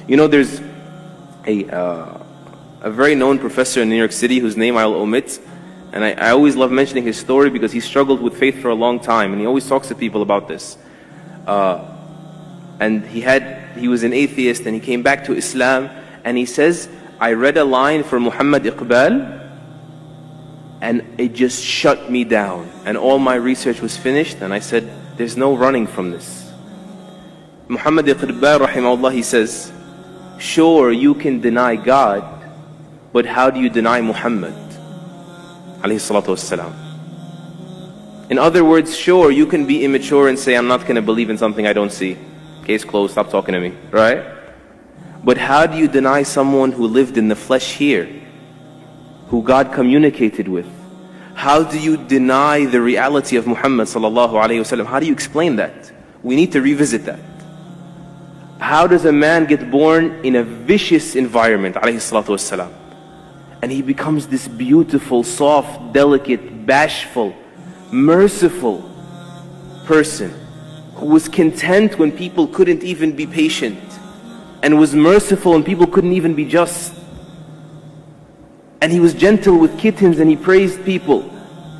You know, there's a very known professor in New York City whose name I'll omit, and I always love mentioning his story because he struggled with faith for a long time, and he always talks to people about this. And he was an atheist, and he came back to Islam, and he says, I read a line from Muhammad Iqbal, and it just shut me down, and all my research was finished, and I said, there's no running from this. Muhammad Iqbal, rahimahullah, he says, sure, you can deny God, but how do you deny Muhammad? Alayhi salatu wassalam. In other words, sure, you can be immature and say, I'm not going to believe in something I don't see. Case closed, stop talking to me, right? But how do you deny someone who lived in the flesh here, who God communicated with? How do you deny the reality of Muhammad sallallahu alayhi wasallam? How do you explain that? We need to revisit that. How does a man get born in a vicious environment, alayhi salatu wassalam, and he becomes this beautiful, soft, delicate, bashful, merciful person who was content when people couldn't even be patient, and was merciful when people couldn't even be just. And he was gentle with kittens, and he praised people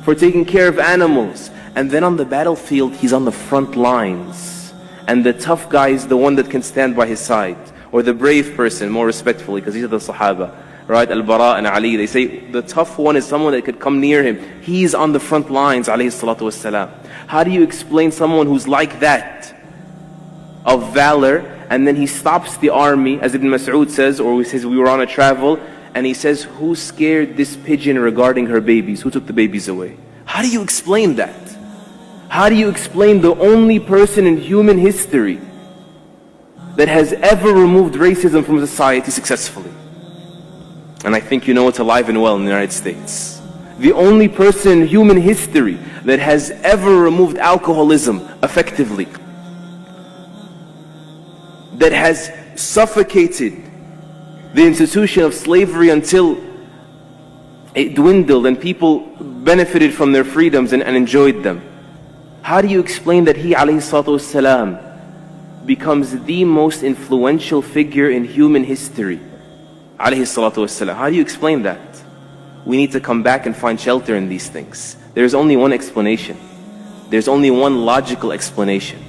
for taking care of animals. And then on the battlefield, he's on the front lines, and the tough guy is the one that can stand by his side, or the brave person, more respectfully, because these are the Sahaba, right? Al-Bara and Ali, they say the tough one is someone that could come near him. He's on the front lines, alayhi salatu wassalam. How do you explain someone who's like that, of valor, and then he stops the army, as Ibn Mas'ud says, or he says we were on a travel, and he says, who scared this pigeon regarding her babies? Who took the babies away? How do you explain that? How do you explain the only person in human history that has ever removed racism from society successfully? And I think you know it's alive and well in the United States. The only person in human history that has ever removed alcoholism effectively, that has suffocated the institution of slavery until it dwindled and people benefited from their freedoms and enjoyed them. How do you explain that he, alayhi salatu wassalam, becomes the most influential figure in human history? Alayhi salatu wassalam. How do you explain that? We need to come back and find shelter in these things. There's only one explanation. There's only one logical explanation.